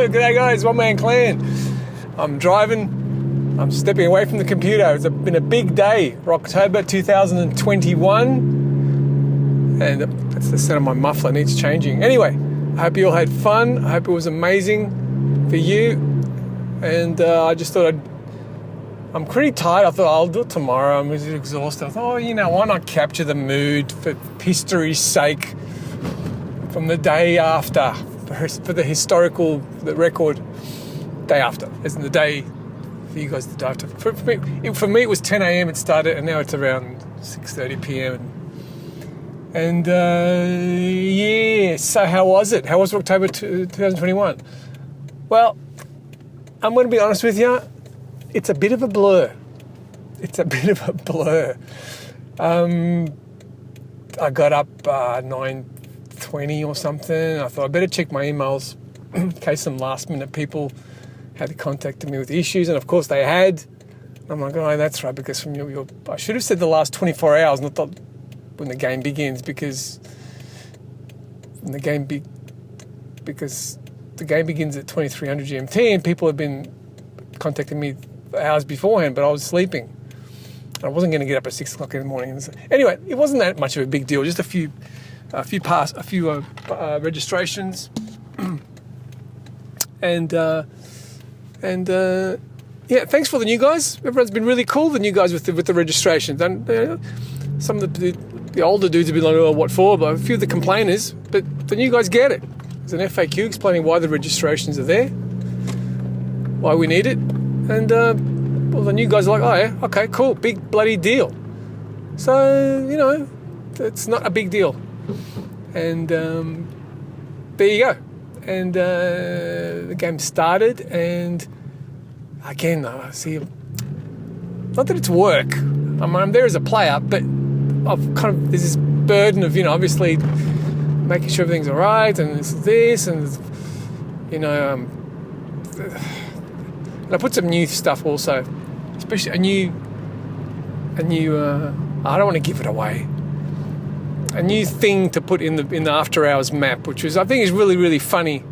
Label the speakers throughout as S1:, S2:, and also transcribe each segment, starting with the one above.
S1: G'day guys, One Man Clan. I'm driving, I'm stepping away from the computer. It's been a big day, Rock2ober 2021. And that's the sound of my muffler, needs changing. Anyway, I hope you all had fun. I hope it was amazing for you. And I just thought I'm pretty tired. I thought I'll do it tomorrow. I'm exhausted. I thought, why not capture the mood for history's sake from the day after, for the record day after, as in the day for you guys, the day after. For me, it was 10 a.m. it started, and now it's around 6:30 p.m. And so how was it? How was October 2021? Well, I'm going to be honest with you. It's a bit of a blur. I got up 9:20 or something. I thought I better check my emails in case some last-minute people had contacted me with issues, and of course they had. I'm like, oh, that's right, because from your I should have said the last 24 hours, not when the game begins, because the game begins at 2300 GMT, and people have been contacting me hours beforehand, but I was sleeping. I wasn't going to get up at 6 o'clock in the morning. Anyway, it wasn't that much of a big deal. Just a few registrations, and thanks for the new guys. Everyone's been really cool. The new guys with the registrations, and some of the older dudes have been like, oh, what for? But a few of the complainers. But the new guys get it. There's an FAQ explaining why the registrations are there, why we need it. And, the new guys are like, oh, yeah, okay, cool, big bloody deal. So, it's not a big deal. And there you go. And the game started, and again, I see, not that it's work. I'm there as a player, but there's this burden of, obviously making sure everything's all right, and this, and and I put some new stuff also, especially a new. I don't want to give it away. A new thing to put in the after hours map, which I think is really, really funny,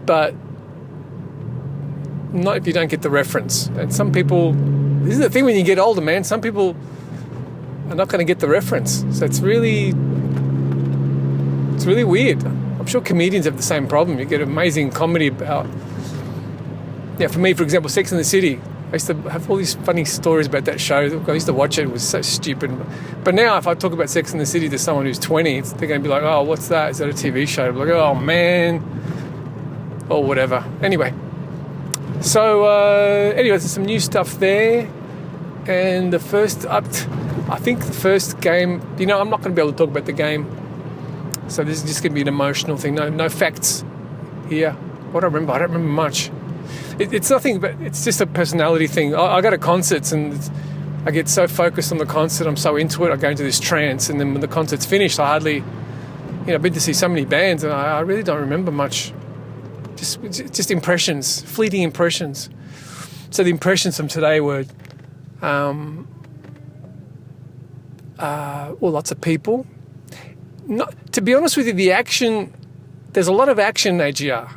S1: but not if you don't get the reference. And some people, this is the thing when you get older, man. Some people are not going to get the reference, so it's really weird. I'm sure comedians have the same problem. You get amazing comedy about. Yeah, for me, for example, Sex and the City. I used to have all these funny stories about that show. I used to watch it. It was so stupid. But now if I talk about Sex and the City to someone who's 20, they're going to be like, oh, what's that? Is that a TV show? I'm like, oh, man. Or whatever. Anyway. So, there's some new stuff there. And the first game, I'm not going to be able to talk about the game. So this is just going to be an emotional thing. No facts here. What I don't remember much. It's nothing, but it's just a personality thing. I go to concerts, and I get so focused on the concert, I'm so into it, I go into this trance, and then when the concert's finished, I hardly, I've been to see so many bands, and I really don't remember much. Just impressions, fleeting impressions. So the impressions from today were, lots of people. To be honest with you, the action, there's a lot of action in AGR.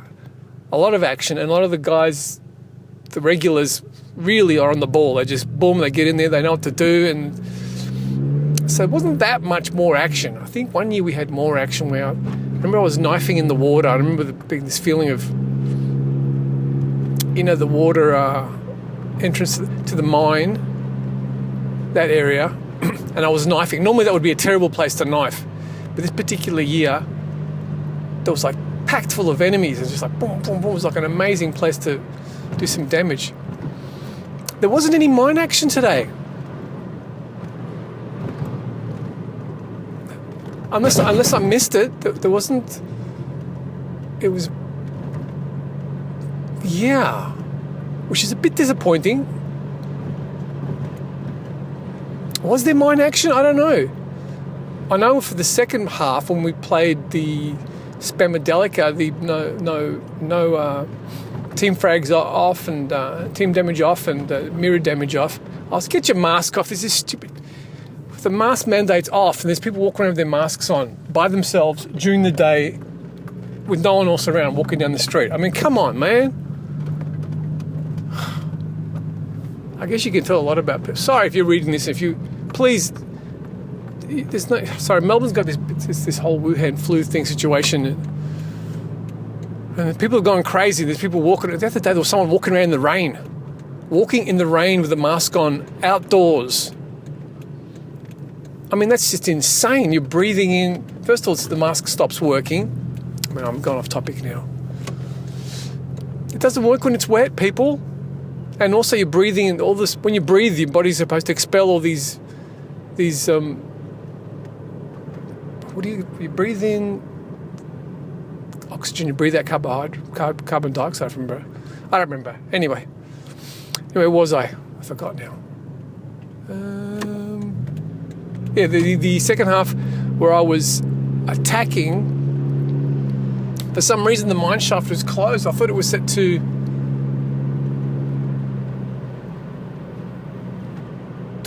S1: A lot of action, and a lot of the guys, the regulars, really are on the ball. They just, boom, they get in there, they know what to do, and so it wasn't that much more action. I think one year we had more action where I remember I was knifing in the water. I remember this feeling of, the water entrance to the mine, that area, and I was knifing. Normally that would be a terrible place to knife, but this particular year, there was like packed full of enemies. It's just like boom, boom, boom. It was like an amazing place to do some damage. There wasn't any mine action today. Unless I missed it, there wasn't. It was, which is a bit disappointing. Was there mine action? I don't know. I know for the second half when we played the Spamadelica, the no team frags off and team damage off and mirror damage off. I was, get your mask off. This is stupid. With the mask mandates off, and there's people walking around with their masks on by themselves during the day, with no one else around, walking down the street. I mean, come on, man. I guess you can tell a lot about people. Sorry if you're reading this. If you please, there's no. Sorry, Melbourne's got this whole Wuhan flu thing situation, and people are going crazy. There's people walking. The other day there was someone walking around in the rain, with a mask on outdoors. I mean, that's just insane. You're breathing in. First of all, the mask stops working. I mean, I'm going off topic now. It doesn't work when it's wet, people. And also you're breathing in all this. When you breathe, your body's supposed to expel all these what do you breathe in? Oxygen, you breathe out carbon dioxide from, bro. I don't remember. Anyway, where was I? I forgot now. Yeah, the second half where I was attacking, for some reason the mine shaft was closed. I thought it was set to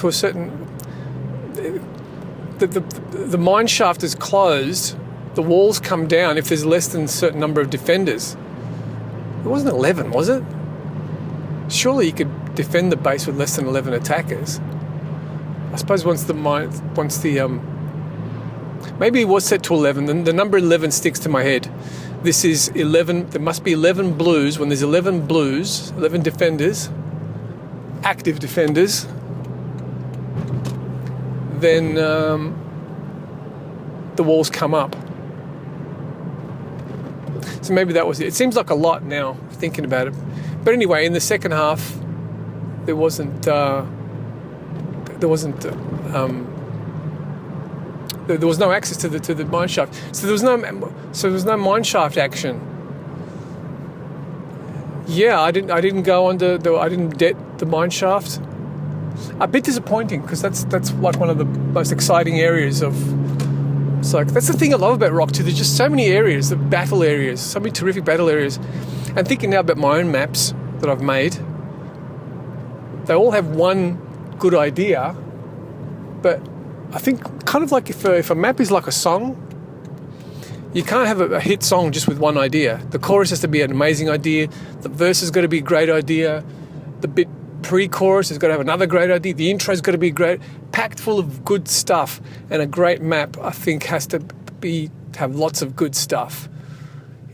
S1: a certain... The mine shaft is closed, the walls come down if there's less than a certain number of defenders. It wasn't 11, was it? Surely you could defend the base with less than 11 attackers. I suppose maybe it was set to 11. Then the number 11 sticks to my head. This is 11. There must be 11 blues. When there's 11 blues, 11 defenders, active defenders, then the walls come up. So maybe that was it. It seems like a lot now, thinking about it. But anyway, in the second half, there was no access to the mine shaft. So there was no mine shaft action. Yeah, I didn't go under. I didn't det the mine shaft. A bit disappointing, because that's like one of the most exciting areas of. It's like, that's the thing I love about Rock2. There's just so many areas, the battle areas, so many terrific battle areas. And thinking now about my own maps that I've made, they all have one good idea, but I think kind of like if a map is like a song, you can't have a hit song just with one idea. The chorus has to be an amazing idea, the verse has got to be a great idea, the bit pre-chorus has got to have another great idea, the intro's got to be great, packed full of good stuff. And a great map, I think, has to have lots of good stuff.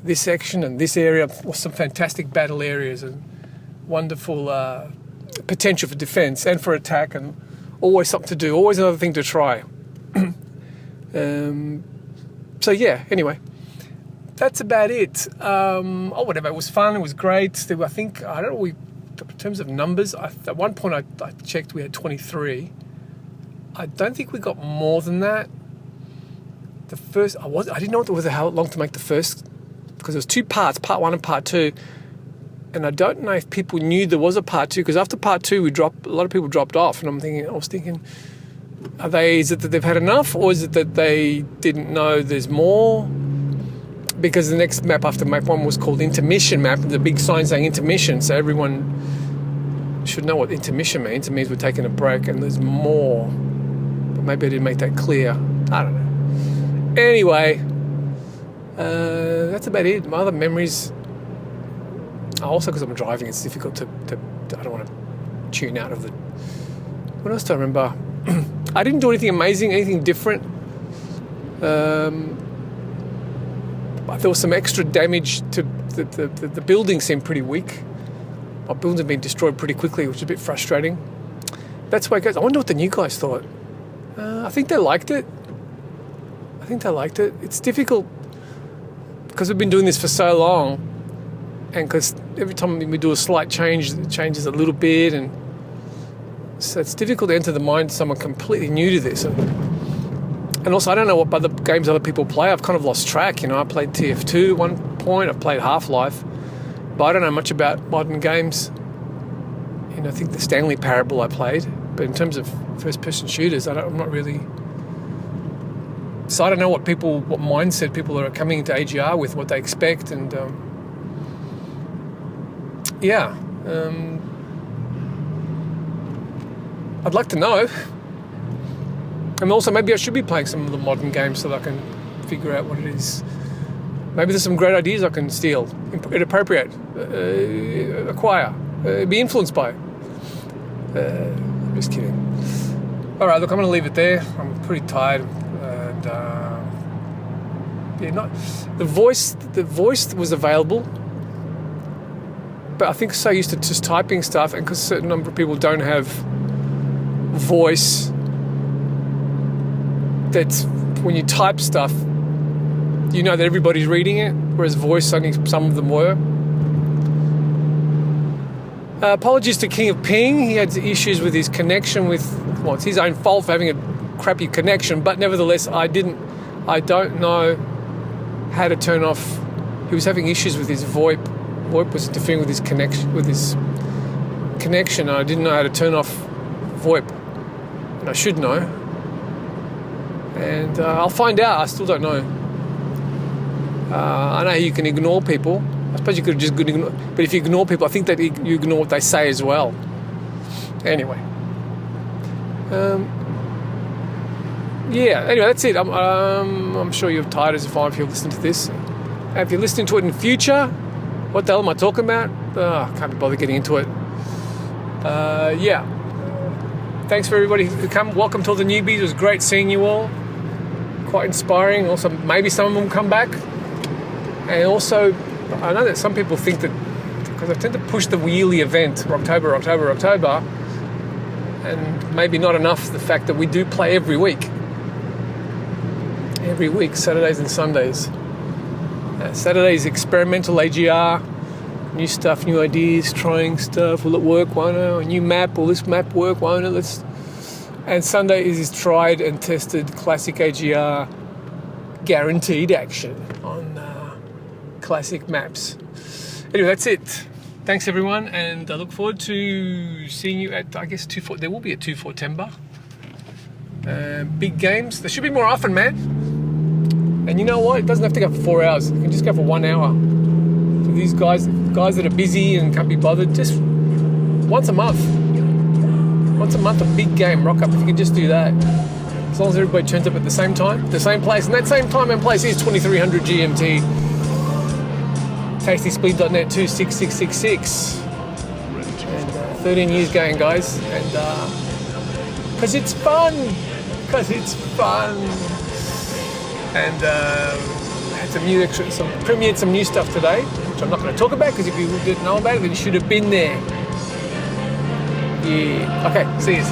S1: This section and this area was some fantastic battle areas and wonderful potential for defense and for attack, and always something to do, always another thing to try. So yeah, anyway, that's about it. Whatever, it was fun, it was great. I think, I don't know, in terms of numbers, at one point I checked, we had 23. I don't think we got more than that. The first, I didn't know how long to make the first, because there was two parts, part one and part two. And I don't know if people knew there was a part two, because after part two, a lot of people dropped off. And I was thinking, is it that they've had enough, or is it that they didn't know there's more? Because the next map after map one was called intermission map, and the big sign saying intermission, so everyone should know what intermission means. It means we're taking a break and there's more. But maybe I didn't make that clear. I don't know. Anyway, that's about it. My other memories, also because I'm driving, it's difficult to I don't want to tune out of the... What else do I remember? I didn't do anything amazing, anything different. There was some extra damage to the building. Seemed pretty weak. My buildings have been destroyed pretty quickly, which is a bit frustrating. That's why it goes. I wonder what the new guys thought. I think they liked it. It's difficult because we've been doing this for so long, and because every time we do a slight change, it changes a little bit, and so it's difficult to enter the mind of someone completely new to this. And also, I don't know what other games other people play. I've kind of lost track. I played TF2 at one point. I played Half-Life. But I don't know much about modern games. I think the Stanley Parable I played. But in terms of first-person shooters, I'm not really... So I don't know what mindset people are coming into AGR with, what they expect. And, I'd like to know. And also, maybe I should be playing some of the modern games so that I can figure out what it is Maybe there's some great ideas I can steal, appropriate, acquire, be influenced by. Just kidding. All right, look, I'm going to leave it there. I'm pretty tired, and the voice was available, but I think so used to just typing stuff, and because a certain number of people don't have voice, that when you type stuff, you know that everybody's reading it, whereas voice, only some of them were. Apologies to King of Ping. He had issues with his connection with, well, it's his own fault for having a crappy connection, but nevertheless, I don't know how to turn off. He was having issues with his VoIP. VoIP was interfering with his connection, and I didn't know how to turn off VoIP. And I should know. And I'll find out. I still don't know. I know you can ignore people. I suppose you could just ignore, but if you ignore people, I think that you ignore what they say as well. Anyway. Anyway, that's it. I'm sure you're tired as if you're listening to this. And if you're listening to it in the future, what the hell am I talking about? I can't be bothered getting into it. Thanks for everybody who come. Welcome to all the newbies. It was great seeing you all. Quite inspiring. Also, maybe some of them come back. And also, I know that some people think that, because I tend to push the yearly event, Rock2ober, and maybe not enough the fact that we do play every week, Saturdays and Sundays. Saturdays, experimental AGR, new stuff, new ideas, trying stuff. Will it work? Won't it? A new map. Will this map work? Won't it? And Sunday is tried and tested classic AGR, guaranteed action on classic maps. Anyway, that's it. Thanks everyone, and I look forward to seeing you at, I guess, there will be a 2 September. Big games. There should be more often, man. And you know what? It doesn't have to go for 4 hours. You can just go for 1 hour. For these guys that are busy and can't be bothered, just once a month. Once a month, a big game, rock up. If you can just do that. As long as everybody turns up at the same time, the same place. And that same time and place is 2300 GMT. TastySpeed.net 26666. And 13 years going, guys. And because it's fun. And had premiered some new stuff today, which I'm not going to talk about, because if you didn't know about it, then you should have been there. Yeah. Okay, see you.